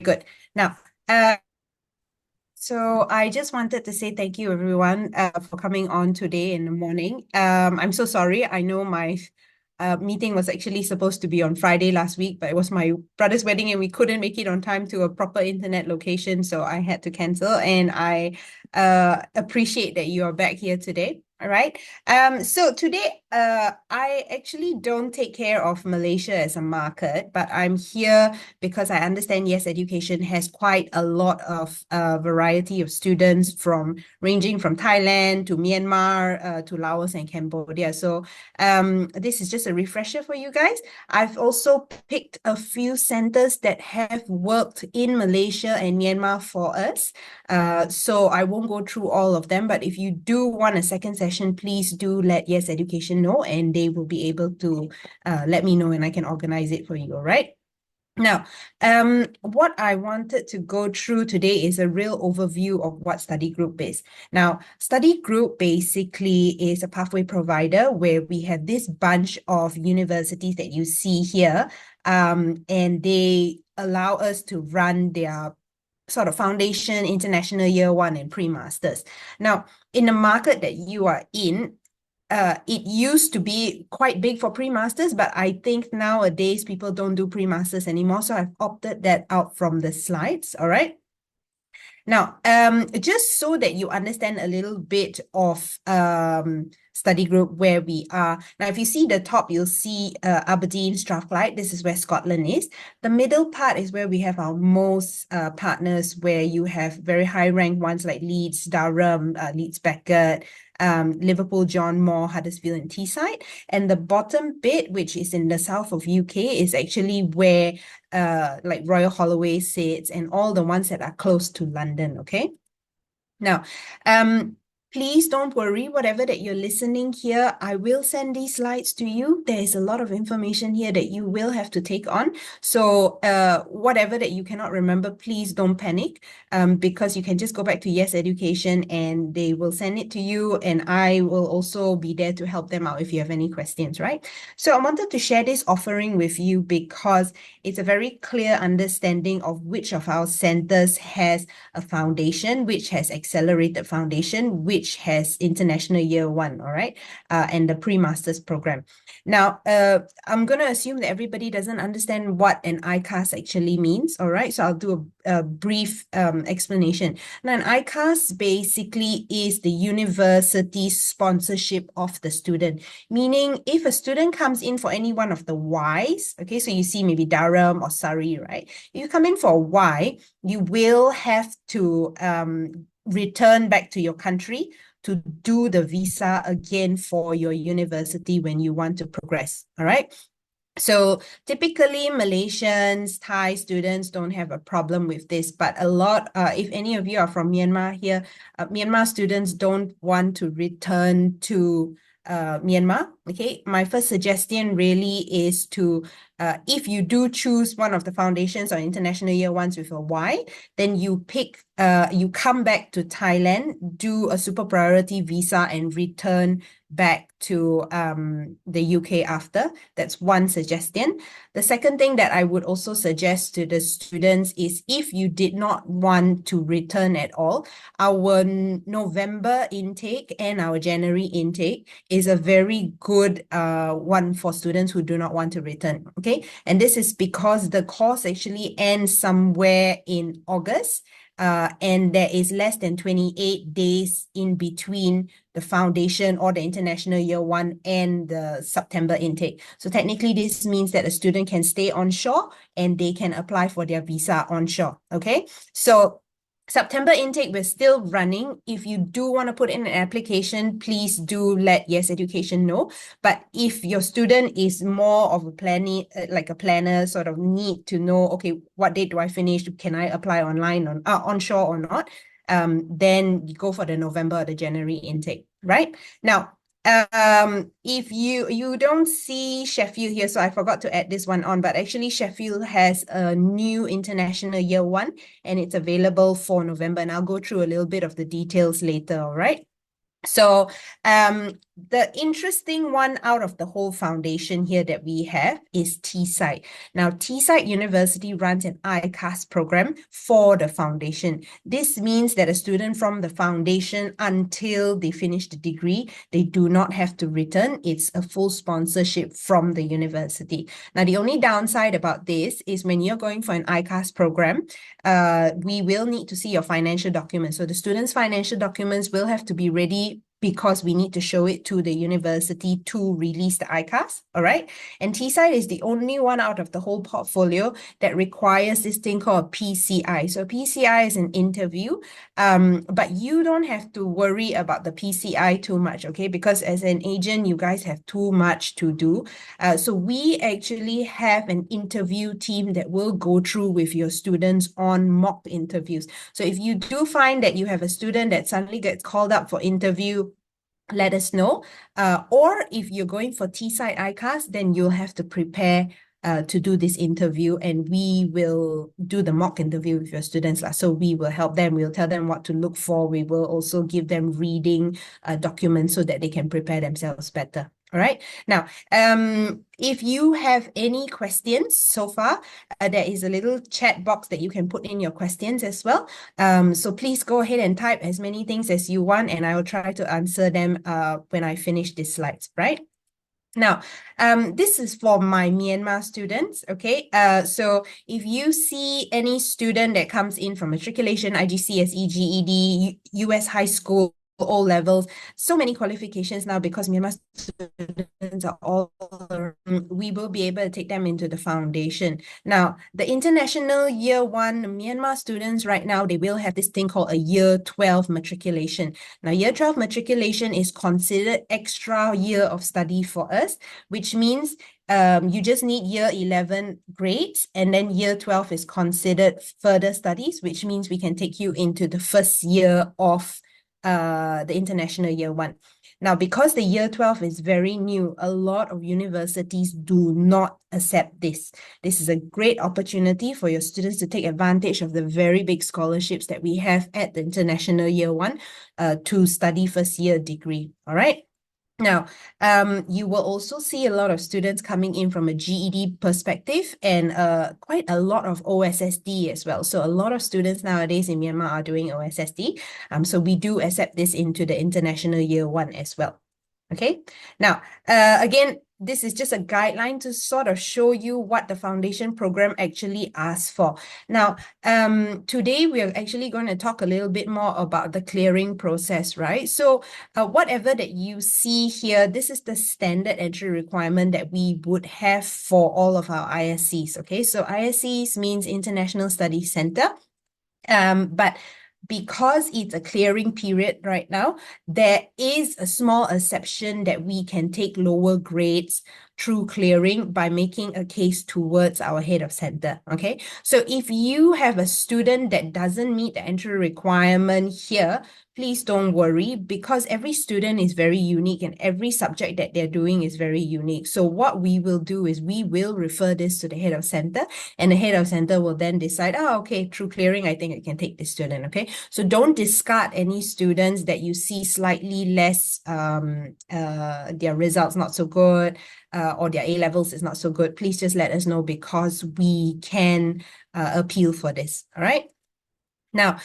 good. Now, so I just wanted to say thank you everyone for coming on today in the morning. I'm so sorry. I know my meeting was actually supposed to be on Friday last week, but it was my brother's wedding and we couldn't make it on time to a proper internet location, so I had to cancel. And I appreciate that you are back here today. All right. So today, I actually don't take care of Malaysia as a market, but I'm here because I understand Yes Education has quite a lot of variety of students from ranging from Thailand to Myanmar to Laos and Cambodia. So this is just a refresher for you guys. I've also picked a few centers that have worked in Malaysia and Myanmar for us. So I won't go through all of them, but if you do want a second session, please do let Yes Education know and they will be able to let me know and I can organize it for you, all right? Now, what I wanted to go through today is a real overview of what study group is. Now, study group basically is a pathway provider where we have this bunch of universities that you see here, and they allow us to run their sort of foundation, international year one, and pre-masters. Now, in the market that you are in, it used to be quite big for pre-masters, but I think nowadays people don't do pre-masters anymore. So I've opted that out from the slides. All right. Now, just so that you understand a little bit of study group where we are. Now, if you see the top, you'll see Aberdeen, Strathclyde. This is where Scotland is. The middle part is where we have our most partners, where you have very high-ranked ones like Leeds, Durham, Leeds Beckett, Liverpool, John Moore, Huddersfield, and Teesside. And the bottom bit, which is in the south of UK, is actually where like Royal Holloway sits and all the ones that are close to London, okay? Now, please don't worry, whatever that you're listening here, I will send these slides to you. There is a lot of information here that you will have to take on. So whatever that you cannot remember, please don't panic, because you can just go back to Yes Education and they will send it to you. And I will also be there to help them out if you have any questions, right? So I wanted to share this offering with you because it's a very clear understanding of which of our centers has a foundation, which has accelerated foundation, which has international year one, all right, and the pre-masters program. Now, I'm going to assume that everybody doesn't understand what an ICAS actually means, all right? So I'll do a brief explanation. Now, an ICAS basically is the university sponsorship of the student, meaning if a student comes in for any one of the Ys, okay, so you see maybe Durham or Surrey, right? If you come in for a Y, you will have to return back to your country to do the visa again for your university when you want to progress, all right? So typically Malaysians, Thai students don't have a problem with this, but a lot, if any of you are from Myanmar here, Myanmar students don't want to return to Myanmar. Okay, my first suggestion really is to, if you do choose one of the foundations or international year ones with a Y, then you pick, you come back to Thailand, do a super priority visa and return back to the UK after. That's one suggestion. The second thing that I would also suggest to the students is if you did not want to return at all, our November intake and our January intake is a very good one for students who do not want to return, okay? And this is because the course actually ends somewhere in August, and there is less than 28 days in between the foundation or the international year one and the September intake. So technically this means that a student can stay onshore and they can apply for their visa onshore, okay? So September intake, we're still running. If you do want to put in an application, please do let Yes Education know. But if your student is more of a planning, like a planner, sort of need to know, okay, what date do I finish? Can I apply online on onshore or not? Then you go for the November or the January intake, right? Now, if you don't see Sheffield here, so I forgot to add this one on, but actually Sheffield has a new international year one and it's available for November, and I'll go through a little bit of the details later, all right? So the interesting one out of the whole foundation here that we have is T-SITE. Now, T-SITE University runs an ICAS program for the foundation. This means that a student from the foundation until they finish the degree, they do not have to return. It's a full sponsorship from the university. Now, the only downside about this is when you're going for an ICAS program, we will need to see your financial documents. So the student's financial documents will have to be ready because we need to show it to the university to release the ICAS, all right? And T-SITE is the only one out of the whole portfolio that requires this thing called PCI. So PCI is an interview, but you don't have to worry about the PCI too much, okay? Because as an agent, you guys have too much to do. So we actually have an interview team that will go through with your students on mock interviews. So if you do find that you have a student that suddenly gets called up for interview, let us know. Or if you're going for T-SITE ICAS, then you'll have to prepare to do this interview, and we will do the mock interview with your students. So we will help them. We'll tell them what to look for. We will also give them reading documents so that they can prepare themselves better. All right. Now, if you have any questions so far, there is a little chat box that you can put in your questions as well. So please go ahead and type as many things as you want, and I will try to answer them when I finish these slides, right? Now, this is for my Myanmar students, okay? So if you see any student that comes in from matriculation, IGCSE, GED, US high school, O levels, so many qualifications now because Myanmar students are all we will be able to take them into the foundation. Now, the international year 1 Myanmar students right now, they will have this thing called a year 12 matriculation. Now, year 12 matriculation is considered extra year of study for us, which means you just need year 11 grades, and then year 12 is considered further studies, which means we can take you into the first year of the international year 1. Now, because the year 12 is very new, a lot of universities do not accept this. This is a great opportunity for your students to take advantage of the very big scholarships that we have at the international year 1 to study first year degree, all right? Now, you will also see a lot of students coming in from a GED perspective and quite a lot of OSSD as well. So a lot of students nowadays in Myanmar are doing OSSD. So we do accept this into the international year 1 as well. Okay. Now, again, this is just a guideline to sort of show you what the foundation program actually asks for. Now, today we are actually going to talk a little bit more about the clearing process, right? So whatever that you see here, this is the standard entry requirement that we would have for all of our ISCs, okay? So ISCs means International Study Center, but because it's a clearing period right now, there is a small exception that we can take lower grades through clearing by making a case towards our head of center, okay? So if you have a student that doesn't meet the entry requirement here, please don't worry, because every student is very unique and every subject that they're doing is very unique. So what we will do is we will refer this to the head of center, and the head of center will then decide, oh, okay, through clearing, I think I can take this student, okay? So don't discard any students that you see slightly less, their results not so good, or their A levels is not so good. Please just let us know, because we can appeal for this, all right? Now,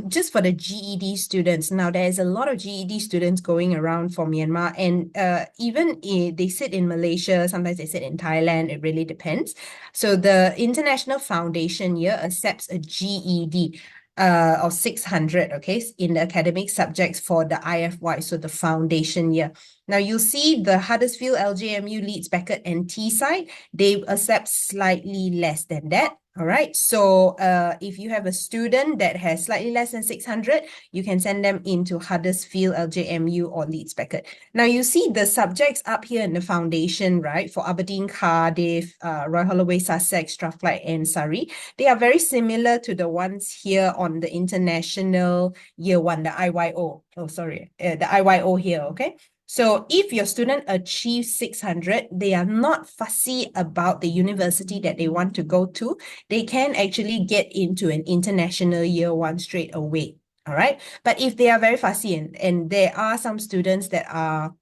just for the GED students, now there's a lot of GED students going around for Myanmar, and even they sit in Malaysia, sometimes they sit in Thailand, it really depends. So the International Foundation here accepts a GED of 600, okay, in the academic subjects for the IFY, so the foundation year. Now you'll see the Huddersfield, LJMU, Leeds, Beckett, and Teesside, they accept slightly less than that. All right, so if you have a student that has slightly less than 600, you can send them into Huddersfield, LJMU, or Leeds Beckett. Now you see the subjects up here in the foundation, right? For Aberdeen, Cardiff, Royal Holloway, Sussex, Strathclyde, and Surrey. They are very similar to the ones here on the international year 1, the IYO. Oh, sorry, the IYO here, okay? So if your student achieves 600, they are not fussy about the university that they want to go to. They can actually get into an international year 1 straight away. All right. But if they are very fussy, and there are some students that are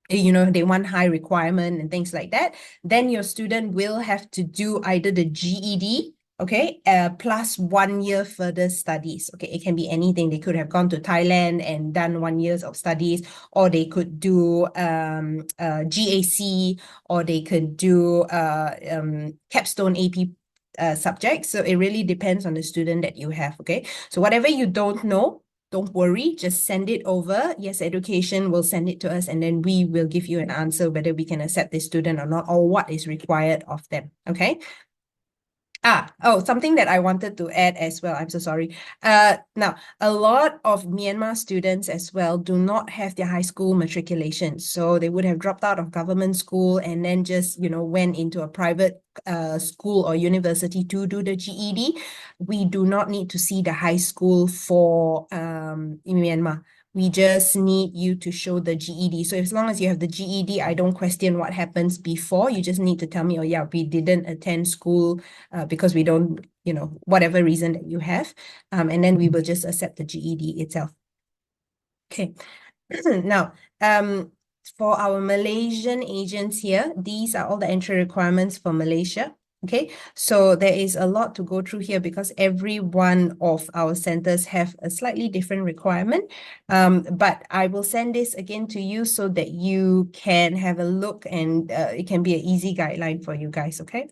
they want high requirement and things like that, then your student will have to do either the GED, okay, plus 1 year further studies. Okay, it can be anything. They could have gone to Thailand and done 1 year of studies, or they could do GAC, or they could do capstone AP subjects. So it really depends on the student that you have. Okay, so whatever you don't know, don't worry, just send it over. Yes, education will send it to us, and then we will give you an answer whether we can accept this student or not, or what is required of them. Okay. Something that I wanted to add as well. I'm so sorry. Now, a lot of Myanmar students as well do not have their high school matriculation. So they would have dropped out of government school and then just, went into a private school or university to do the GED. We do not need to see the high school for in Myanmar. We just need you to show the GED. So as long as you have the GED, I don't question what happens before. You just need to tell me, oh yeah, we didn't attend school because we don't, whatever reason that you have. And then we will just accept the GED itself. Okay. Now, for our Malaysian agents here, these are all the entry requirements for Malaysia. Okay, so there is a lot to go through here because every one of our centers have a slightly different requirement. But I will send this again to you so that you can have a look, and it can be an easy guideline for you guys. Okay.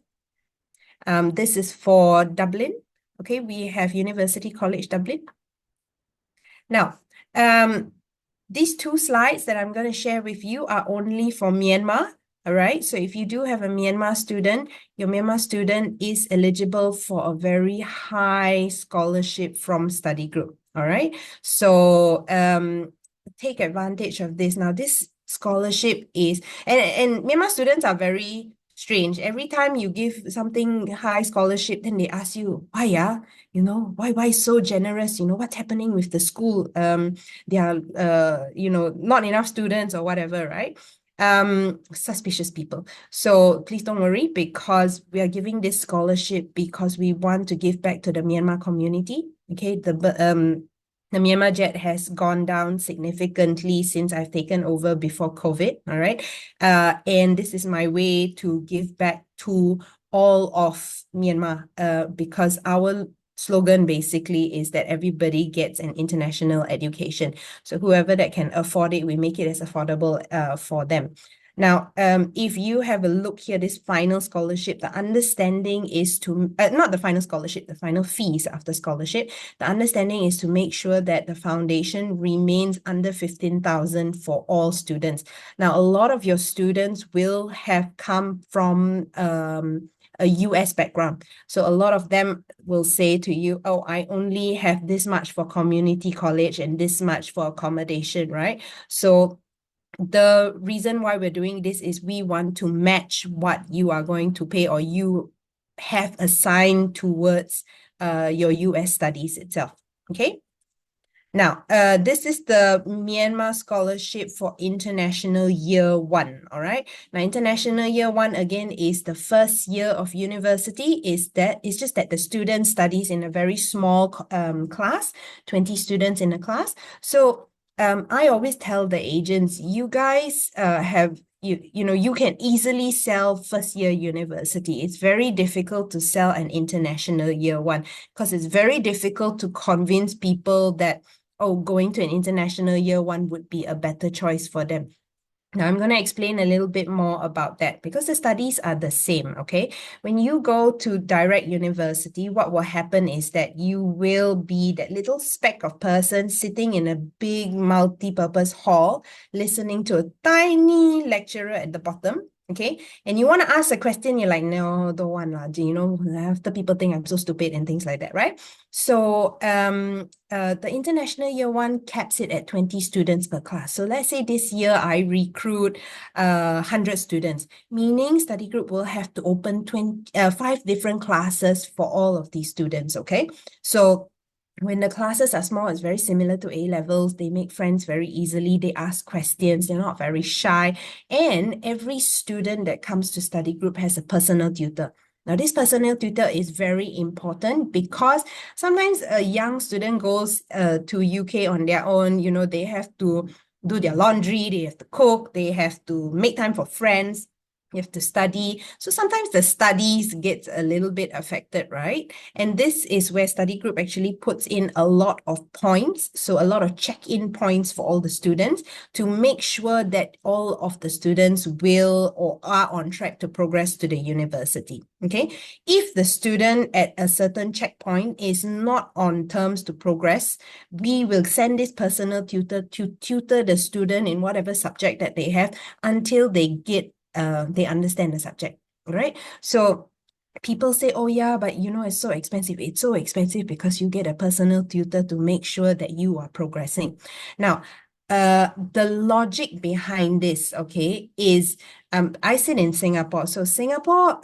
This is for Dublin. Okay, we have University College Dublin. Now, these two slides that I'm going to share with you are only for Myanmar. All right. So if you do have a Myanmar student, your Myanmar student is eligible for a very high scholarship from study group. All right. So take advantage of this. Now, this scholarship is, and Myanmar students are very strange. Every time you give something high scholarship, then they ask you, why, yeah? Why so generous? What's happening with the school? There are, not enough students or whatever, right? Suspicious people. So please don't worry, because we are giving this scholarship because we want to give back to the Myanmar community. Okay, the Myanmar jet has gone down significantly since I've taken over before COVID. All right. And this is my way to give back to all of Myanmar, because our slogan basically is that everybody gets an international education. So whoever that can afford it, we make it as affordable for them. Now, if you have a look here, this final scholarship, the understanding is to, not the final scholarship, the final fees after scholarship, the understanding is to make sure that the foundation remains under 15,000 for all students. Now, a lot of your students will have come from a US background. So a lot of them will say to you, oh, I only have this much for community college and this much for accommodation, right? So the reason why we're doing this is we want to match what you are going to pay or you have assigned towards your US studies itself. Okay. Now, this is the Myanmar Scholarship for International Year 1, all right? Now, International Year 1, again, is the first year of university. It's just that the student studies in a very small class, 20 students in a class. So I always tell the agents, you guys have you can easily sell first year university. It's very difficult to sell an international year 1 because it's very difficult to convince people that, oh, going to an international year 1 would be a better choice for them. Now, I'm going to explain a little bit more about that because the studies are the same, okay? When you go to direct university, what will happen is that you will be that little speck of person sitting in a big multi-purpose hall, listening to a tiny lecturer at the bottom, okay? And you want to ask a question, you're like, no, don't want, after people think I'm so stupid and things like that, right? So the international year 1 caps it at 20 students per class. So let's say this year I recruit 100 students, meaning study group will have to open 5 different classes for all of these students, okay? So when the classes are small, it's very similar to A-levels. They make friends very easily. They ask questions. They're not very shy. And every student that comes to study group has a personal tutor. Now, this personal tutor is very important because sometimes a young student goes to UK on their own. They have to do their laundry, they have to cook, they have to make time for friends, you have to study. So sometimes the studies gets a little bit affected, right? And this is where study group actually puts in a lot of points. So a lot of check-in points for all the students to make sure that all of the students will or are on track to progress to the university. Okay. If the student at a certain checkpoint is not on terms to progress, we will send this personal tutor to tutor the student in whatever subject that they have until they understand the subject, right? So people say, oh yeah, but it's so expensive. It's so expensive because you get a personal tutor to make sure that you are progressing. Now, the logic behind this, okay, is I sit in Singapore. So Singapore,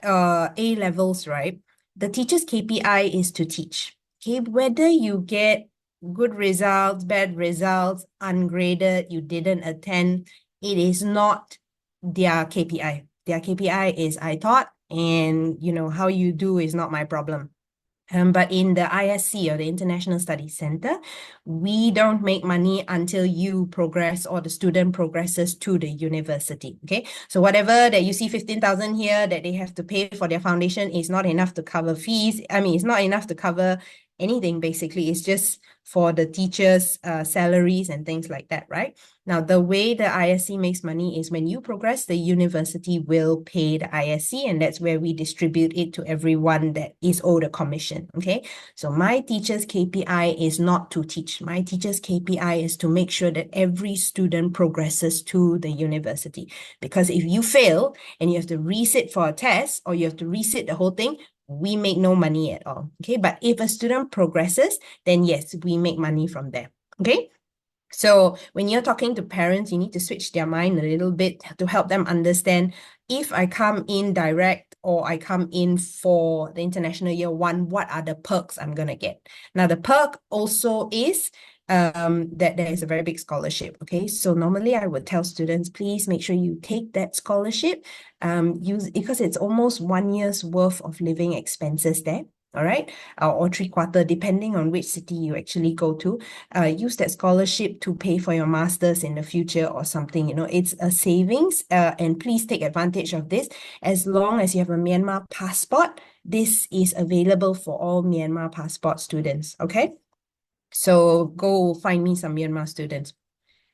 A levels, right? The teacher's KPI is to teach. Okay, whether you get good results, bad results, ungraded, you didn't attend, it is not their KPI. Their KPI is I taught, and how you do is not my problem. But in the ISC, or the International Study Center, we don't make money until you progress or the student progresses to the university. Okay. So whatever that you see 15,000 here that they have to pay for their foundation is not enough to cover fees. I mean, it's not enough to cover anything, basically. It's just for the teachers' salaries and things like that, right? Now, the way the ISC makes money is when you progress, the university will pay the ISC, and that's where we distribute it to everyone that is owed a commission, okay? So my teacher's KPI is not to teach. My teacher's KPI is to make sure that every student progresses to the university. Because if you fail and you have to resit for a test, or you have to resit the whole thing, we make no money at all, okay? But if a student progresses, then yes, we make money from there, okay? So when you're talking to parents, you need to switch their mind a little bit to help them understand, if I come in direct or I come in for the International Year 1, what are the perks I'm going to get? Now, the perk also is that there is a very big scholarship. Okay, so normally I would tell students, please make sure you take that scholarship, because it's almost 1 year's worth of living expenses there. All right, or 3/4, depending on which city you actually go to. Use that scholarship to pay for your masters in the future or something. It's a savings, and please take advantage of this. As long as you have a Myanmar passport, this is available for all Myanmar passport students. Okay, so go find me some Myanmar students.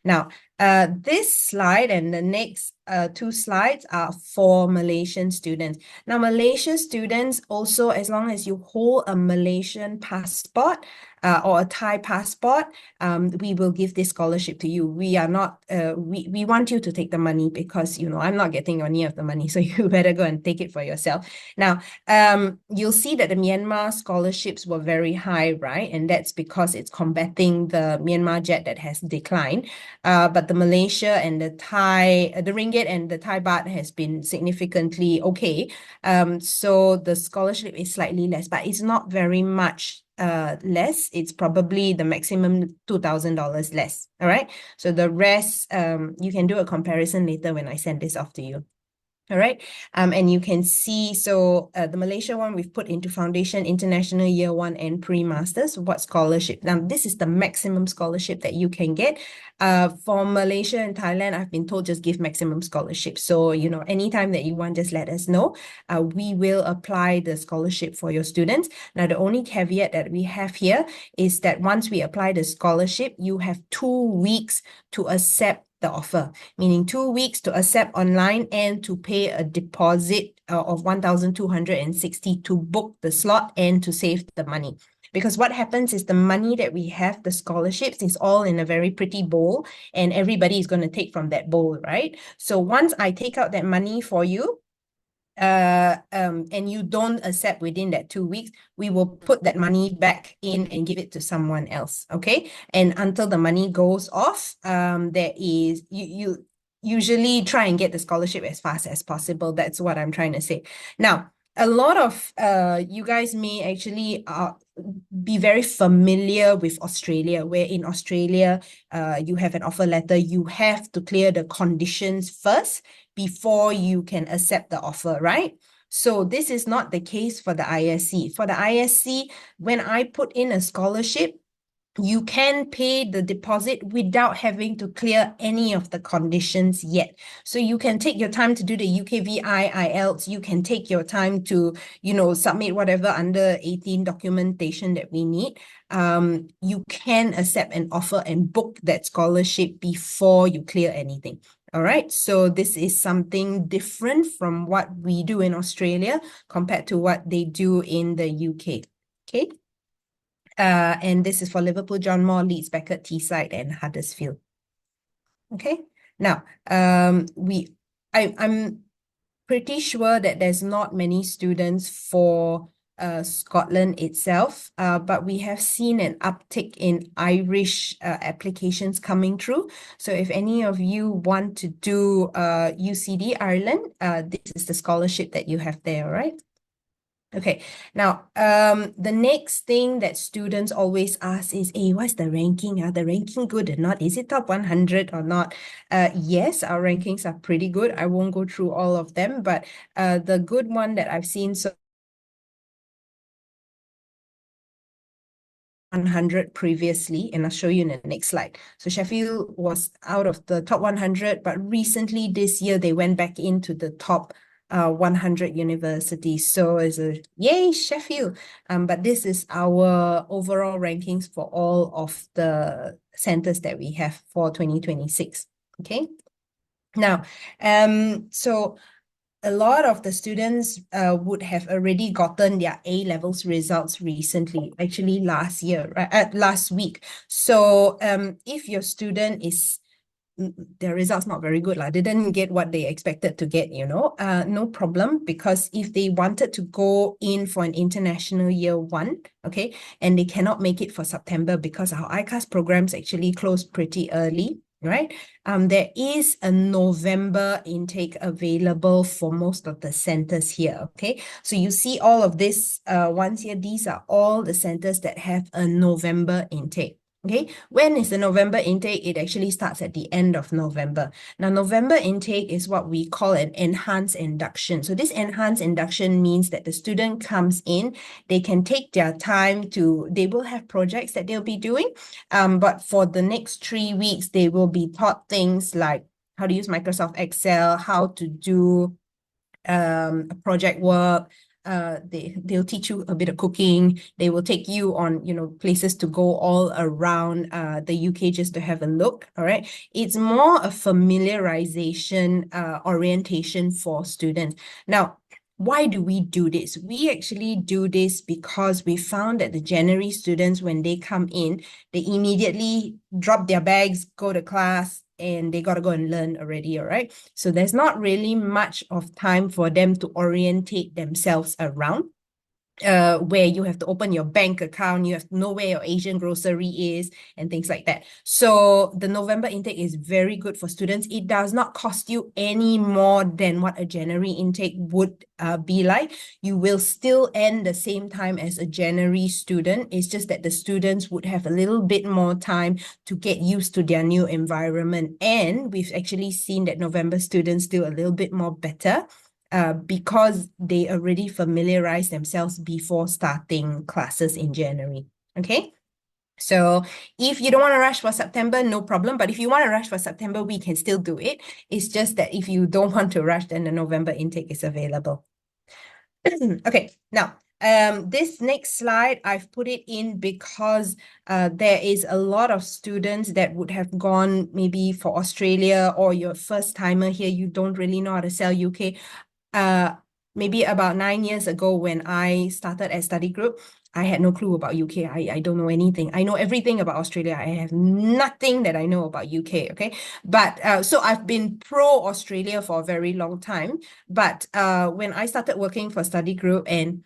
Now, this slide and the next 2 slides are for Malaysian students. Now, Malaysian students also, as long as you hold a Malaysian passport or a Thai passport, we will give this scholarship to you. We are not, we want you to take the money because, I'm not getting any of the money, so you better go and take it for yourself. Now, you'll see that the Myanmar scholarships were very high, right? And that's because it's combating the Myanmar jet that has declined. But the Malaysia and the Thai, the ringgit and the Thai baht has been significantly okay. So the scholarship is slightly less, but it's not very much less. It's probably the maximum $2,000 less. All right. So the rest, you can do a comparison later when I send this off to you. All right. And you can see, so the Malaysia one, we've put into foundation, International Year 1 and pre-masters, what scholarship. Now, this is the maximum scholarship that you can get. For Malaysia and Thailand, I've been told just give maximum scholarship. So, anytime that you want, just let us know. We will apply the scholarship for your students. Now, the only caveat that we have here is that once we apply the scholarship, you have 2 weeks to accept the offer, meaning 2 weeks to accept online and to pay a deposit of 1,260 to book the slot and to save the money. Because what happens is the money that we have, the scholarships, is all in a very pretty bowl, and everybody is going to take from that bowl, right? So once I take out that money for you, and you don't accept within that 2 weeks, we will put that money back in and give it to someone else. Okay. And until the money goes off, there is, you usually try and get the scholarship as fast as possible. That's what I'm trying to say. Now, a lot of you guys may actually be very familiar with Australia, where in Australia, you have an offer letter, you have to clear the conditions first before you can accept the offer, right? So this is not the case for the ISC. For the ISC, when I put in a scholarship, you can pay the deposit without having to clear any of the conditions yet. So you can take your time to do the UKVI, IELTS. You can take your time to, submit whatever under 18 documentation that we need. You can accept an offer and book that scholarship before you clear anything. All right. So this is something different from what we do in Australia compared to what they do in the UK. Okay. And this is for Liverpool, John Moore, Leeds, Beckett, Teesside, and Huddersfield. Okay. Now, I'm pretty sure that there's not many students for Scotland itself, but we have seen an uptick in Irish applications coming through. So if any of you want to do UCD Ireland, this is the scholarship that you have there, right? Okay, now the next thing that students always ask is, hey, what's the ranking? Are the ranking good or not? Is it top 100 or not? Yes, our rankings are pretty good. I won't go through all of them, but the good one that I've seen so 100 previously, and I'll show you in the next slide. So Sheffield was out of the top 100, but recently this year they went back into the top 100 universities. So it's a yay, Sheffield. But this is our overall rankings for all of the centers that we have for 2026. Okay. Now, so a lot of the students would have already gotten their A-levels results recently, actually last year, right? Last week. So if your student is their results not very good, they didn't get what they expected to get, no problem, because if they wanted to go in for an international year one, okay, and they cannot make it for September because our ICAS programs actually close pretty early, right? There is a November intake available for most of the centers here, okay? So you see all of this ones here, these are all the centers that have a November intake. Okay, when is the November intake? It actually starts at the end of November. Now, November intake is what we call an enhanced induction. So this enhanced induction means that the student comes in, they can take their time they will have projects that they'll be doing. But for the next 3 weeks, they will be taught things like how to use Microsoft Excel, how to do project work. They'll teach you a bit of cooking. They will take you on, places to go all around the UK just to have a look. All right. It's more a familiarization orientation for students. Now, why do we do this? We actually do this because we found that the January students, when they come in, they immediately drop their bags, go to class, and they got to go and learn already, all right? So there's not really much of time for them to orientate themselves around. Where you have to open your bank account, you have to know where your Asian grocery is and things like that. So the November intake is very good for students. It does not cost you any more than what a January intake would be like. You will still end the same time as a January student. It's just that the students would have a little bit more time to get used to their new environment. And we've actually seen that November students do a little bit more better because they already familiarize themselves before starting classes in January. Okay. So if you don't want to rush for September, no problem. But if you want to rush for September, we can still do it. It's just that if you don't want to rush, then the November intake is available. Okay. Now, this next slide, I've put it in because there is a lot of students that would have gone maybe for Australia, or your first timer here, you don't really know how to sell UK. Maybe about 9 years ago when I started at study group, I had no clue about UK. I don't know anything. I know everything about Australia. I have nothing that I know about UK, okay? But so I've been pro Australia for a very long time. But when I started working for study group and,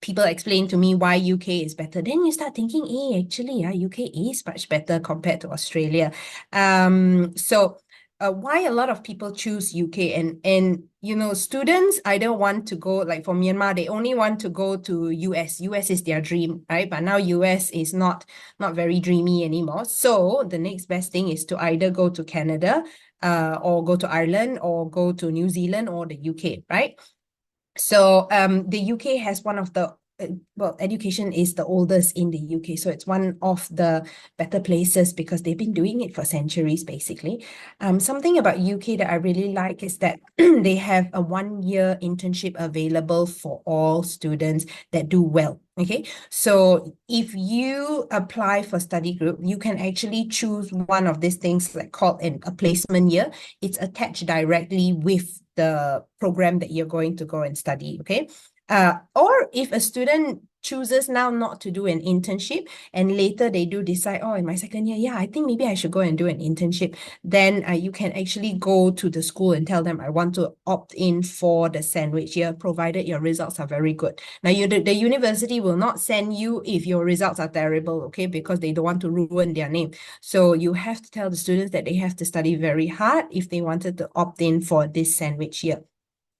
people explain to me why UK is better, then you start thinking, hey, actually, UK is much better compared to Australia. So why a lot of people choose UK and students either want to go, like for Myanmar, they only want to go to US. US is their dream, right? But now US is not very dreamy anymore. So the next best thing is to either go to Canada, or go to Ireland, or go to New Zealand or the UK, right? So the UK has one of the well, education is the oldest in the UK. So it's one of the better places because they've been doing it for centuries, basically. Something about UK that I really like is that they have a 1 year internship available for all students that do well. Okay, so if you apply for study group, you can actually choose one of these things like called a placement year. It's attached directly with the program that you're going to go and study. Okay. Or if a student chooses now not to do an internship and later they do decide, oh, in my second year, yeah, I think maybe I should go and do an internship, then you can actually go to the school and tell them, I want to opt in for the sandwich year, provided your results are very good. Now, the university will not send you if your results are terrible, okay, because they don't want to ruin their name. So you have to tell the students that they have to study very hard if they wanted to opt in for this sandwich year.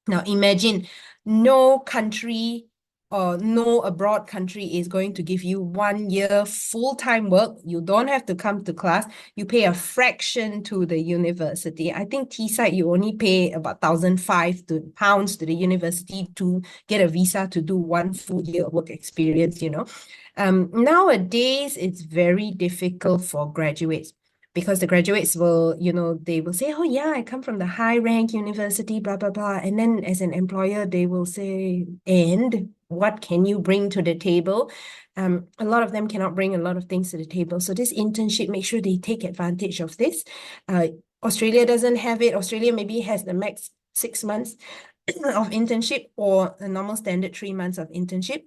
Now, imagine no country or no abroad country is going to give you 1 year full-time work. You don't have to come to class. You pay a fraction to the university. I think Teesside, you only pay about £1,500 to the university to get a visa to do 1 full year work experience, you know. Nowadays, it's very difficult for graduates because the graduates will, they will say, oh yeah, I come from the high rank university, blah, blah, blah. And then as an employer, they will say, and what can you bring to the table? A lot of them cannot bring a lot of things to the table. So this internship, make sure they take advantage of this. Australia doesn't have it. Australia maybe has the max 6 months of internship or a normal standard 3 months of internship.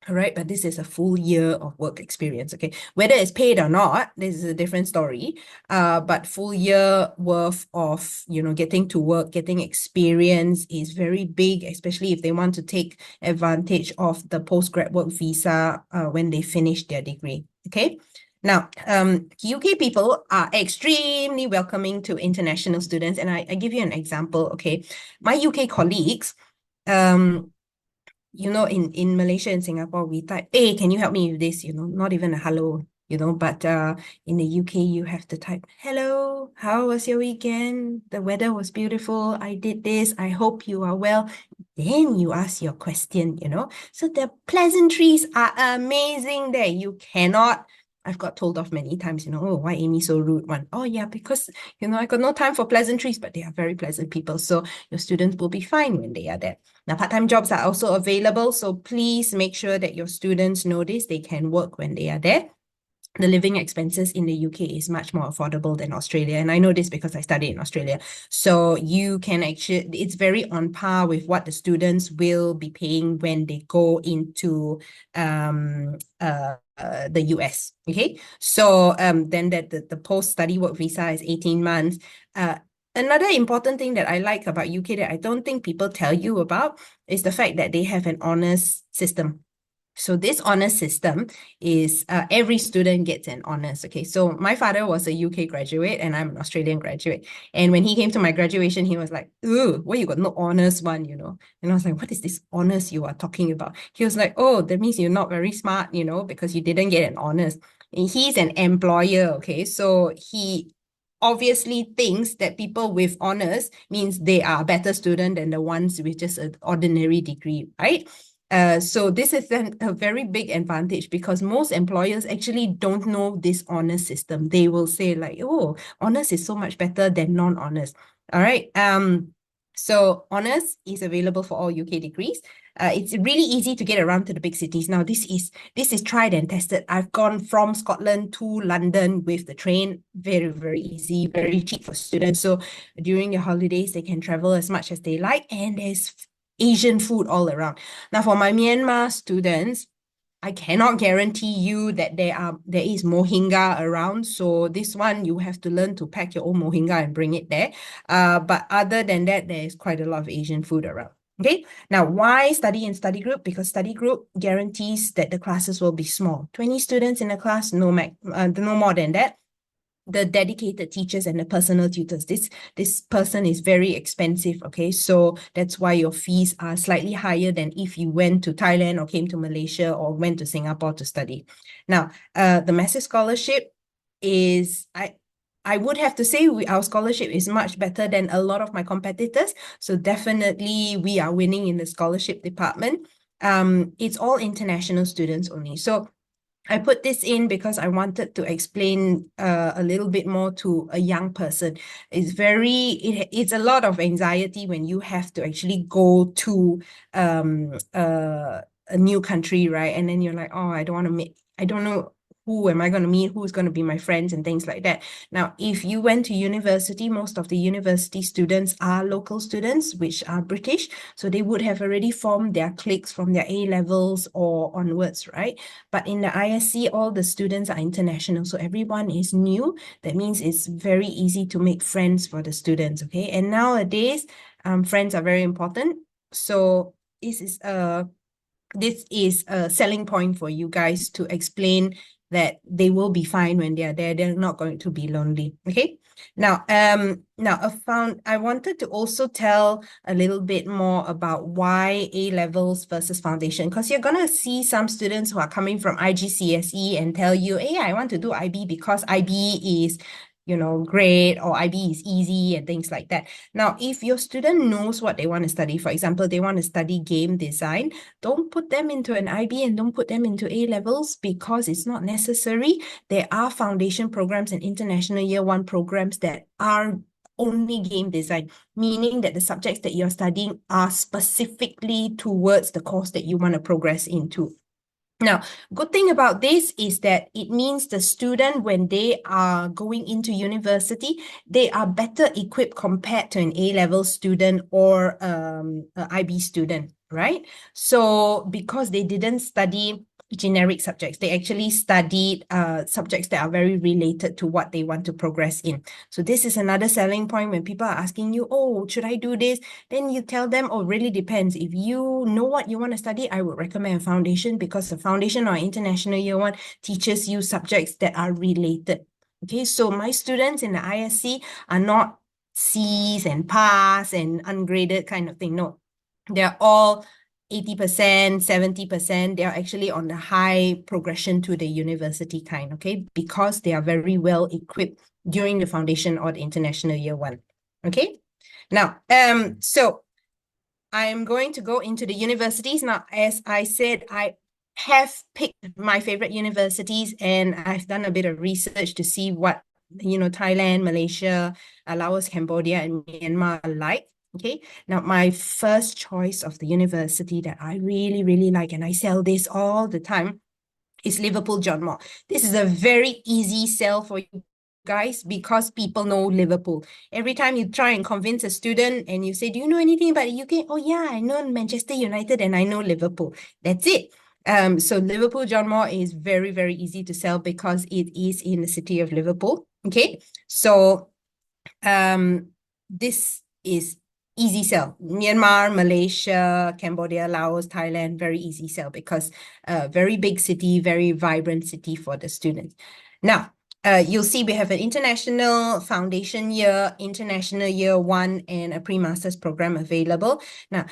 All right, but this is a full year of work experience, okay? Whether it's paid or not, this is a different story. But full year worth of, getting to work, getting experience is very big, especially if they want to take advantage of the postgrad work visa when they finish their degree, okay? Now, UK people are extremely welcoming to international students, and I give you an example, okay? My UK colleagues, in Malaysia and Singapore, we type, hey, can you help me with this? Not even a hello, but in the UK, you have to type, hello, how was your weekend? The weather was beautiful. I did this. I hope you are well. Then you ask your question, So the pleasantries are amazing there. You cannot. I've got told off many times, oh, why Amy so rude one? Oh, yeah, because, I got no time for pleasantries, but they are very pleasant people. So your students will be fine when they are there. Now, part-time jobs are also available, so please make sure that your students know this. They can work when they are there. The living expenses in the UK is much more affordable than Australia. And I know this because I studied in Australia. So you can actually, it's very on par with what the students will be paying when they go into the US. Okay. So then the post-study work visa is 18 months. Another important thing that I like about UK that I don't think people tell you about is the fact that they have an honours system. So this honours system is every student gets an honours. Okay, so my father was a UK graduate and I'm an Australian graduate. And when he came to my graduation, he was like, "Ooh, why you got no honours one, And I was like, what is this honours you are talking about? He was like, oh, that means you're not very smart, because you didn't get an honours. And he's an employer, okay? So he obviously thinks that people with honours means they are a better student than the ones with just an ordinary degree, right? So this is a very big advantage because most employers actually don't know this honours system. They will say like, oh, honours is so much better than non-honours. All right. So honours is available for all UK degrees. It's really easy to get around to the big cities. Now, this is tried and tested. I've gone from Scotland to London with the train. Very, very easy, very cheap for students. So during your holidays, they can travel as much as they like, and there's Asian food all around. Now, for my Myanmar students, I cannot guarantee you that there is mohinga around. So this one, you have to learn to pack your own mohinga and bring it there. But other than that, there is quite a lot of Asian food around. Okay. Now, why study in study group? Because study group guarantees that the classes will be small. 20 students in a class, no more than that. The dedicated teachers and the personal tutors. This person is very expensive, okay? So that's why your fees are slightly higher than if you went to Thailand or came to Malaysia or went to Singapore to study. Now, the Massive Scholarship is, I would have to say our scholarship is much better than a lot of my competitors. So definitely we are winning in the scholarship department. it's all international students only. So I put this in because I wanted to explain a little bit more to a young person. It's a lot of anxiety when you have to actually go to a new country, right? And then you're like, oh, I don't want to meet, I don't know who am I going to meet, who's going to be my friends and things like that. Now, if you went to university, most of the university students are local students, which are British. So they would have already formed their cliques from their A levels or onwards, right? But in the ISC, all the students are international. So everyone is new. That means it's very easy to make friends for the students, okay? And nowadays, friends are very important. So this is a selling point for you guys to explain that they will be fine when they are there. They're not going to be lonely. Okay. Now, I wanted to also tell a little bit more about why A levels versus foundation, because you're gonna see some students who are coming from IGCSE and tell you, hey, I want to do IB because IB is great, or IB is easy and things like that. Now, if your student knows what they want to study, for example, they want to study game design, don't put them into an IB and don't put them into A levels because it's not necessary. There are foundation programs and international year one programs that are only game design, meaning that the subjects that you're studying are specifically towards the course that you want to progress into. Now, good thing about this is that it means the student, when they are going into university, they are better equipped compared to an A-level student or an IB student, right? So because they didn't study generic subjects, they actually studied subjects that are very related to what they want to progress in. So this is another selling point when people are asking you, oh, should I do this? Then you tell them, oh, really depends. If you know what you want to study, I would recommend a foundation, because the foundation or international year one teaches you subjects that are related. Okay, so my students in the ISC are not C's and pass and ungraded kind of thing. No, they're all 80%, 70%. They are actually on the high progression to the university kind, okay? Because they are very well equipped during the foundation or the international year one, okay? Now, so I'm going to go into the universities. Now, as I said, I have picked my favorite universities and I've done a bit of research to see what, Thailand, Malaysia, Laos, Cambodia, and Myanmar are like. Okay. Now, my first choice of the university that I really, really like, and I sell this all the time, is Liverpool John Moore. This is a very easy sell for you guys because people know Liverpool. Every time you try and convince a student and you say, do you know anything about the UK? Oh yeah, I know Manchester United and I know Liverpool. That's it. So Liverpool John Moore is very, very easy to sell because it is in the city of Liverpool. Okay. So this is easy sell. Myanmar, Malaysia, Cambodia, Laos, Thailand, very easy sell because very big city, very vibrant city for the students. Now, you'll see we have an international foundation year, international year one, and a pre-master's program available. Now,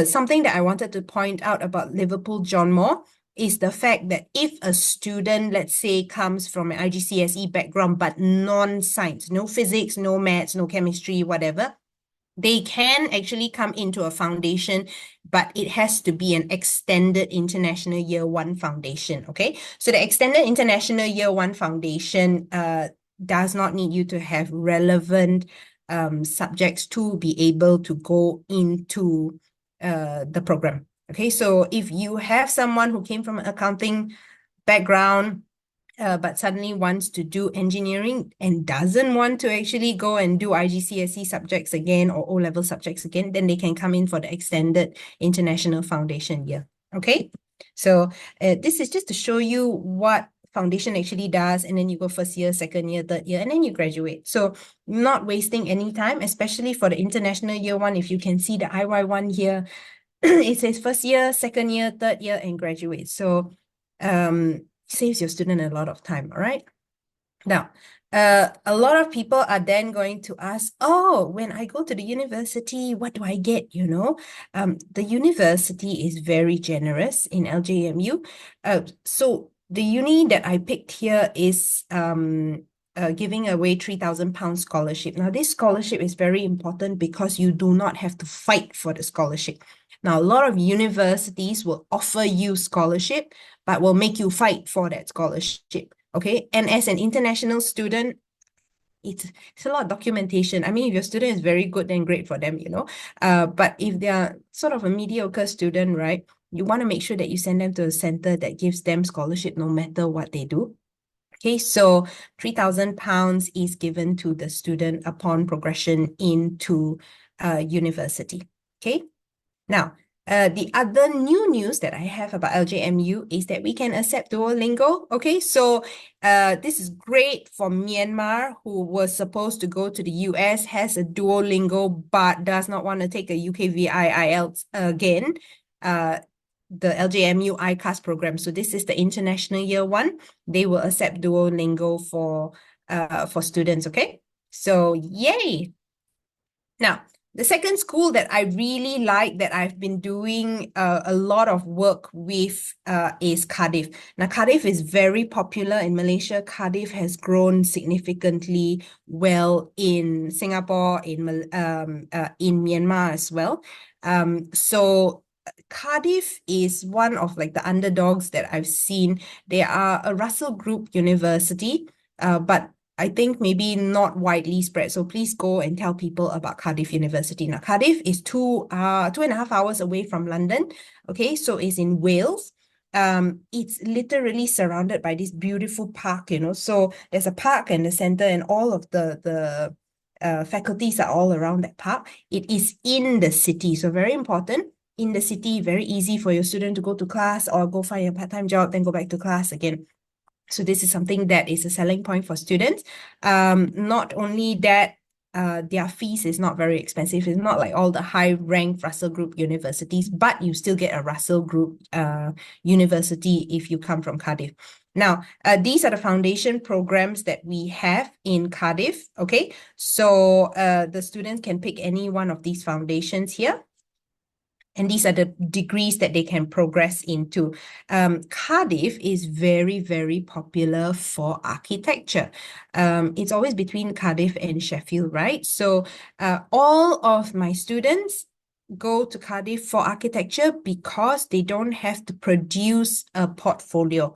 something that I wanted to point out about Liverpool John Moore is the fact that if a student, let's say, comes from an IGCSE background, but non-science, no physics, no maths, no chemistry, whatever, they can actually come into a foundation, but it has to be an extended international year one foundation, okay? So the extended international year one foundation does not need you to have relevant subjects to be able to go into the program. Okay, so if you have someone who came from an accounting background, but suddenly wants to do engineering and doesn't want to actually go and do IGCSE subjects again or O-level subjects again, then they can come in for the extended international foundation year. Okay, so this is just to show you what foundation actually does, and then you go first year, second year, third year, and then you graduate. So not wasting any time, especially for the international year one. If you can see the IY1 here, it says first year, second year, third year, and graduate. So saves your student a lot of time, all right? Now, a lot of people are then going to ask, oh, when I go to the university, what do I get, The university is very generous in LJMU. So the uni that I picked here is giving away £3,000 scholarship. Now, this scholarship is very important because you do not have to fight for the scholarship. Now, a lot of universities will offer you scholarship, but will make you fight for that scholarship. Okay. And as an international student, it's a lot of documentation. I mean, if your student is very good, then great for them, you know. But if they are sort of a mediocre student, right, you want to make sure that you send them to a center that gives them scholarship no matter what they do. Okay, so £3,000 is given to the student upon progression into university. Okay, now the other new news that I have about LJMU is that we can accept Duolingo. Okay, so this is great for Myanmar, who was supposed to go to the US, has a Duolingo, but does not want to take a UKVI IELTS again. The LJMU ICAS program. So this is the international year one. They will accept Duolingo for students. Okay, so yay. Now, the second school that I really like that I've been doing a lot of work with is Cardiff. Now, Cardiff is very popular in Malaysia. Cardiff has grown significantly well in Singapore, in Myanmar as well. So Cardiff is one of like the underdogs that I've seen. They are a Russell Group university, but I think maybe not widely spread. So please go and tell people about Cardiff University. Now, Cardiff is 2.5 hours away from London. Okay, so it's in Wales. It's literally surrounded by this beautiful park, you know. So there's a park in the center, and all of the faculties are all around that park. It is in the city, so very important. In the city, very easy for your student to go to class or go find a part-time job, then go back to class again. So this is something that is a selling point for students. Not only that, their fees is not very expensive. It's not like all the high-ranked Russell Group universities, but you still get a Russell Group university if you come from Cardiff. Now, these are the foundation programs that we have in Cardiff. Okay, so the students can pick any one of these foundations here. And these are the degrees that they can progress into. Cardiff is very, very popular for architecture. It's always between Cardiff and Sheffield, right? So all of my students go to Cardiff for architecture because they don't have to produce a portfolio.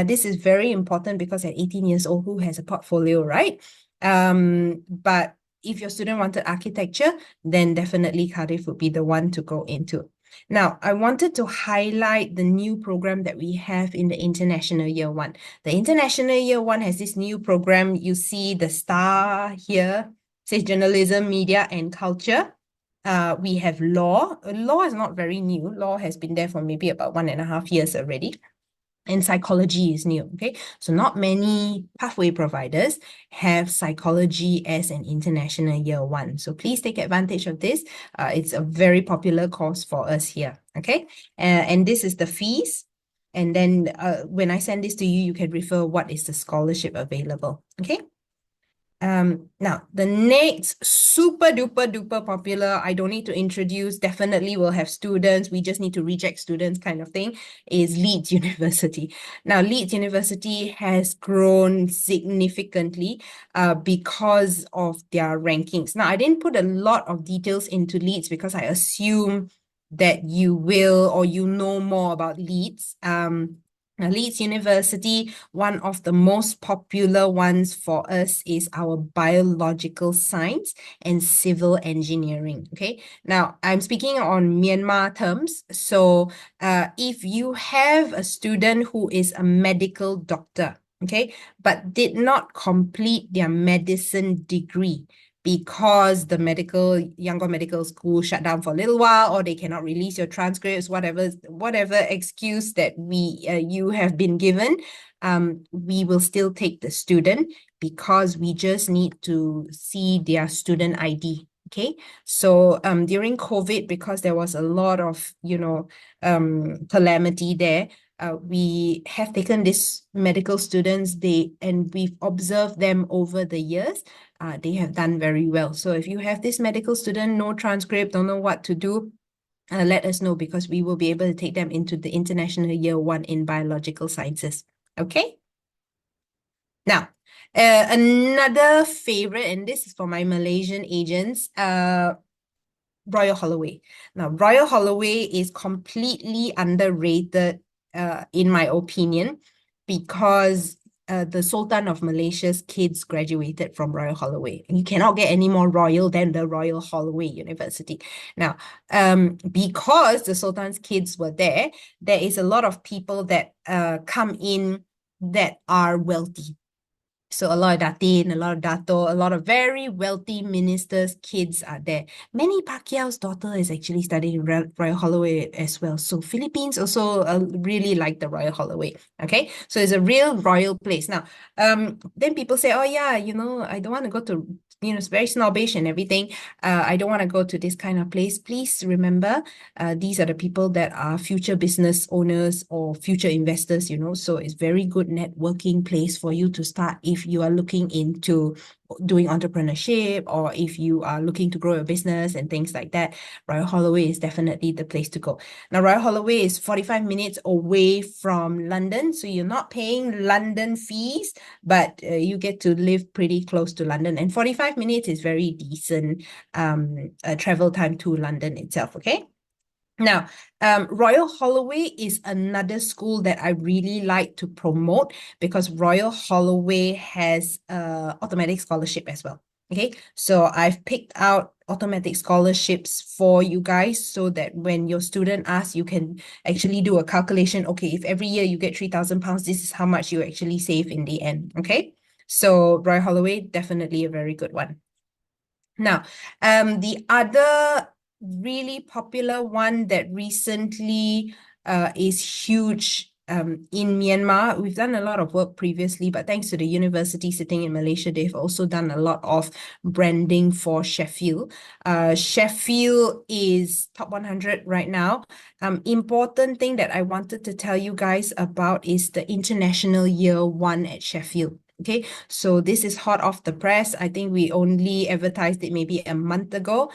This is very important because at 18 years old, who has a portfolio, right? But if your student wanted architecture, then definitely Cardiff would be the one to go into. Now, I wanted to highlight the new program that we have in the International Year One. The International Year One has this new program. You see the star here, says journalism, media, and culture. We have law. Law is not very new. Law has been there for maybe about 1.5 years already. And psychology is new, okay? So not many pathway providers have psychology as an international year one. So please take advantage of this. It's a very popular course for us here, okay? And this is the fees. And then when I send this to you, you can refer what is the scholarship available, okay? Now, the next super duper duper popular, I don't need to introduce, definitely will have students, we just need to reject students kind of thing, is Leeds University. Now, Leeds University has grown significantly because of their rankings. Now, I didn't put a lot of details into Leeds because I assume that you will or you know more about Leeds. Now, Leeds University, one of the most popular ones for us is our biological science and civil engineering. Okay, now I'm speaking on Myanmar terms. So if you have a student who is a medical doctor, okay, but did not complete their medicine degree, because the Yangon Medical School shut down for a little while, or they cannot release your transcripts, whatever excuse that you have been given, we will still take the student because we just need to see their student ID. Okay, so during COVID, because there was a lot of calamity there, we have taken these medical students, and we've observed them over the years. They have done very well. So if you have this medical student, no transcript, don't know what to do, let us know because we will be able to take them into the International Year One in Biological Sciences. Okay? Now, another favorite, and this is for my Malaysian agents, Royal Holloway. Now, Royal Holloway is completely underrated, in my opinion, because the Sultan of Malaysia's kids graduated from Royal Holloway. And you cannot get any more royal than the Royal Holloway University. Now, because the Sultan's kids were there, there is a lot of people that come in that are wealthy. So a lot of Datin, a lot of Dato, a lot of very wealthy ministers' kids are there. Manny Pacquiao's daughter is actually studying Royal Holloway as well. So Philippines also really like the Royal Holloway. Okay, so it's a real royal place. Now, then people say, oh yeah, I don't want to go to, it's very snobbish and everything. I don't want to go to this kind of place. Please remember, these are the people that are future business owners or future investors, so it's very good networking place for you to start if you are looking into doing entrepreneurship, or if you are looking to grow a business and things like that. Royal Holloway is definitely the place to go. Now, Royal Holloway is 45 minutes away from London, so you're not paying London fees, but you get to live pretty close to London, and 45 minutes is very decent travel time to London itself. Okay. Now, Royal Holloway is another school that I really like to promote, because Royal Holloway has automatic scholarship as well. Okay, so I've picked out automatic scholarships for you guys, so that when your student asks, you can actually do a calculation. Okay, if every year you get £3,000, this is how much you actually save in the end. Okay, so Royal Holloway, definitely a very good one. Now, the other really popular one that recently is huge in Myanmar. We've done a lot of work previously, but thanks to the university sitting in Malaysia, they've also done a lot of branding for Sheffield. Sheffield is top 100 right now. Important thing that I wanted to tell you guys about is the International Year 1 at Sheffield. Okay, so this is hot off the press. I think we only advertised it maybe a month ago.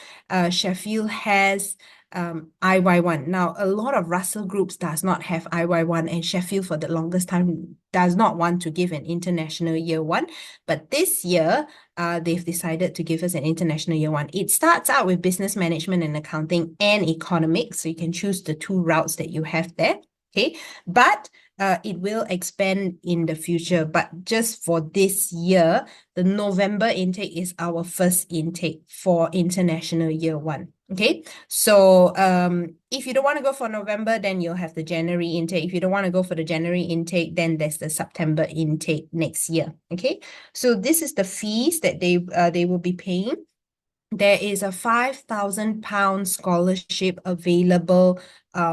Sheffield has IY1. Now, a lot of Russell groups does not have IY1, and Sheffield for the longest time does not want to give an international year 1. But this year, they've decided to give us an international year 1. It starts out with business management and accounting and economics. So you can choose the two routes that you have there. Okay, but it will expand in the future. But just for this year, the November intake is our first intake for International Year 1. Okay, so if you don't want to go for November, then you'll have the January intake. If you don't want to go for the January intake, then there's the September intake next year. Okay, so this is the fees that they will be paying. There is a £5,000 scholarship available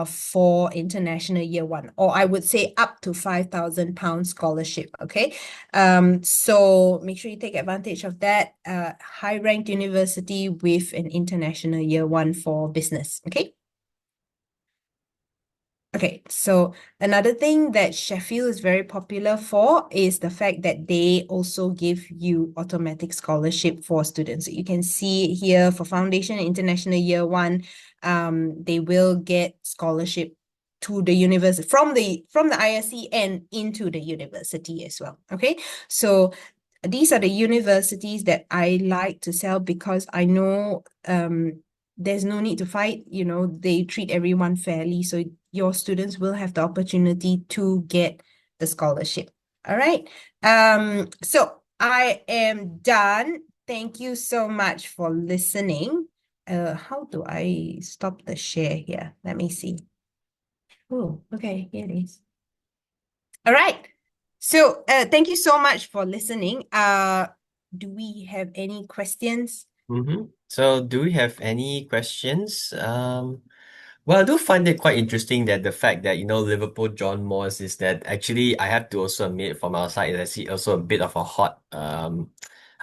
for International Year 1, or I would say up to £5,000 scholarship. Okay, so make sure you take advantage of that. High-ranked university with an International Year 1 for business. Okay. Okay, so another thing that Sheffield is very popular for is the fact that they also give you automatic scholarship for students. So you can see here for Foundation International Year 1, they will get scholarship to the university from the ISC and into the university as well. Okay, so these are the universities that I like to sell, because I know there's no need to fight. They treat everyone fairly, so your students will have the opportunity to get the scholarship. All right. So I am done. Thank you so much for listening. How do I stop the share here? Let me see. Oh, okay, here it is. All right. So thank you so much for listening. Do we have any questions? So do we have any questions? Well, I do find it quite interesting that the fact that, Liverpool John Moores is that actually I have to also admit from our side, it's actually also a bit of a hot, how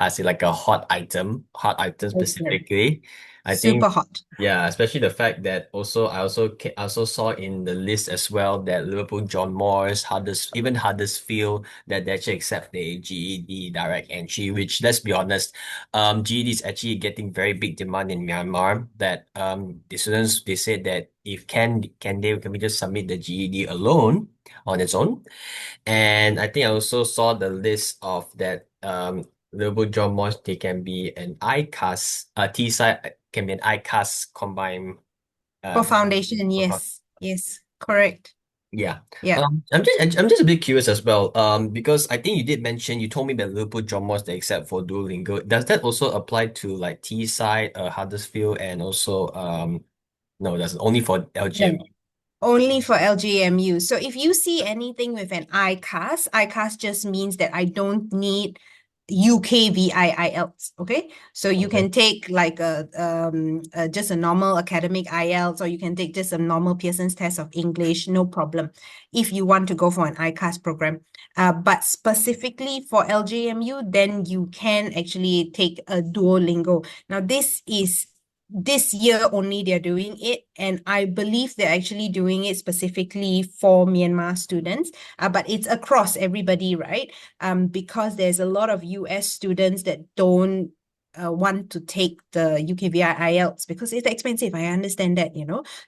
to say, like a hot item Okay. specifically. I think, Super hot. yeah, especially the fact that I also saw in the list as well that Liverpool John Moores, even Huddersfield, that they actually accept the GED direct entry, which, let's be honest, GED is actually getting very big demand in Myanmar. That the students, they said that if can we just submit the GED alone on its own. And I think I also saw the list of that Liverpool John Moores, they can be an ICAS, can be an ICAS combined For um foundation, yes. Yes, correct. yeah. Yeah. I'm just a bit curious as well. Because I think you did mention you told me that Liverpool John Moores they accept for Duolingo. Does that also apply to like Teesside, Huddersfield, and also no, that's only for LGM. No. Only for LGMU. So if you see anything with an ICAS, ICAS just means that I don't need UKVI IELTS. Okay. So you Okay. can take like just a normal academic IELTS, or you can take just a normal Pearson's test of English, no problem, if you want to go for an ICAS program. But specifically for LGMU, then you can actually take a Duolingo. Now, this year only they're doing it, and I believe they're actually doing it specifically for Myanmar students, but it's across everybody, right? Because there's a lot of US students that don't want to take the UKVI IELTS because it's expensive. I understand that,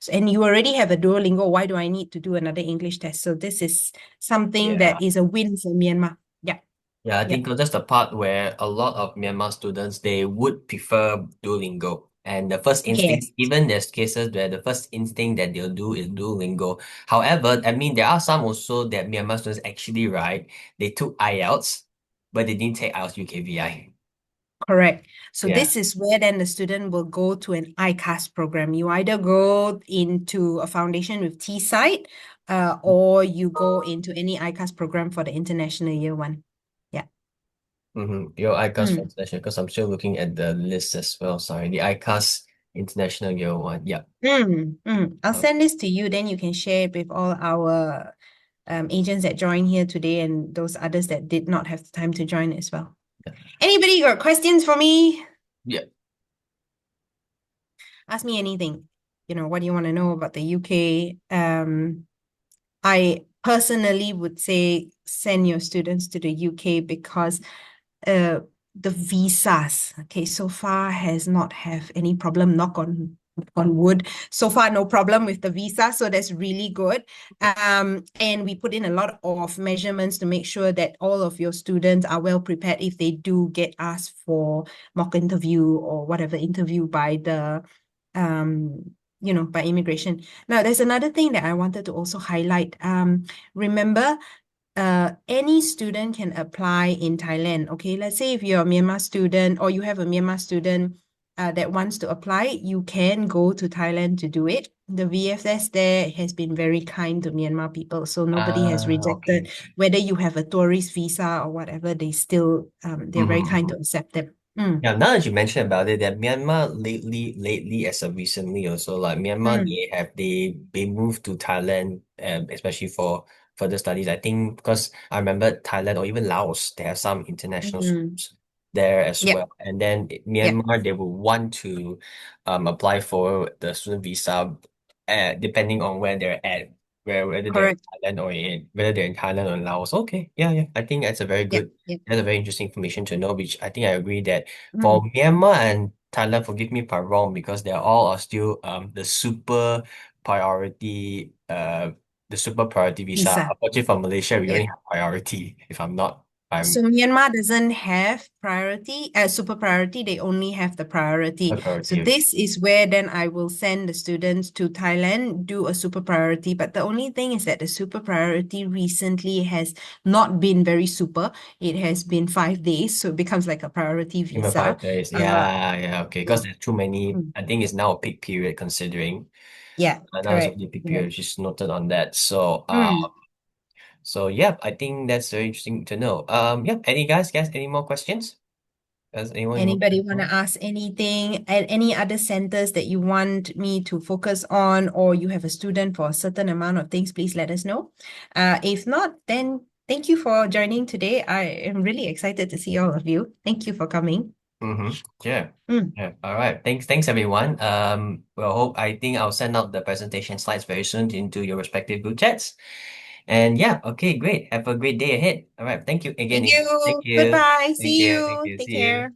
so, and you already have a Duolingo, why do I need to do another English test? So this is something Yeah. that is a win for Myanmar. Yeah. Yeah, I Yeah. think that's the part where a lot of Myanmar students they would prefer Duolingo. And the first instinct, Yes. even there's cases where the first instinct that they'll do is Duolingo. However, I mean there are some also that Myanmar students actually right. They took IELTS, but they didn't take IELTS UKVI. Correct. So Yeah. this is where then the student will go to an ICAS program. You either go into a foundation with T-Site, or you go into any ICAS program for the international year one. Yeah. Your ICAS for Mm. international, because I'm still looking at the list as well. Sorry, the ICAS International Year One. Yeah. I'll Uh, send this to you, then you can share it with all our agents that join here today and those others that did not have the time to join as well. Anybody got questions for me? yeah. Ask me anything. What do you want to know about the UK? I personally would say send your students to the UK because the visas, okay, so far has not have any problem, knock on wood. So far, no problem with the visa, so that's really good. And we put in a lot of measurements to make sure that all of your students are well prepared if they do get asked for mock interview or whatever interview by the by immigration. Now, there's another thing that I wanted to also highlight. Remember, any student can apply in Thailand. Okay, let's say if you're a Myanmar student or you have a Myanmar student that wants to apply, you can go to Thailand to do it. The VFS there has been very kind to Myanmar people, so nobody has Okay. rejected whether you have a tourist visa or whatever. They're very kind to accept them. Mm, Yeah, now that you mentioned about it, that Myanmar lately as of recently also like Myanmar mm, they moved to Thailand, especially for further studies. I think because I remember Thailand or even Laos, they have some international mm. schools there as Yeah, well. And then yeah, Myanmar they will want to apply for the student visa, depending on where they're at, whether they're in correct. Thailand or in whether they're in Thailand or in Laos. Okay, yeah, yeah. I think Yeah, yeah. that's a very interesting information to know, which I think I agree that for Mm. Myanmar and Thailand, forgive me if I'm wrong, because they're all are still priority uh the super priority visa. Visa. Unfortunately for Malaysia, we Yeah. only have priority, if I'm not So I'm Myanmar doesn't have priority, super priority, they only have the a priority. So priority. Okay. this is where then I will send the students to Thailand, do a super priority. But the only thing is that the super priority recently has not been very super. It has been 5 days, so it becomes like a priority Even visa. 5 days. Uh, Yeah, yeah, okay. Because yeah. there's too many, Mm. I think it's now a peak period considering. Yeah, Now it's correct. already peak period, Correct. just noted on that. So Mm. so yeah, I think that's very interesting to know. Yeah, guys, any more questions? Does anyone want to Anybody want to know? ask anything at any other centers that you want me to focus on, or you have a student for a certain amount of things, please let us know. If not, then thank you for joining today. I am really excited to see all of you. Thank you for coming. Yeah. Mm. Yeah. All right. Thanks everyone. I think I'll send out the presentation slides very soon into your respective group chats. And yeah, okay, great. Have a great day ahead. All right. Thank you again. Thank Thank you. you. Goodbye. Thank See you. Thank you. you. Take See you. care.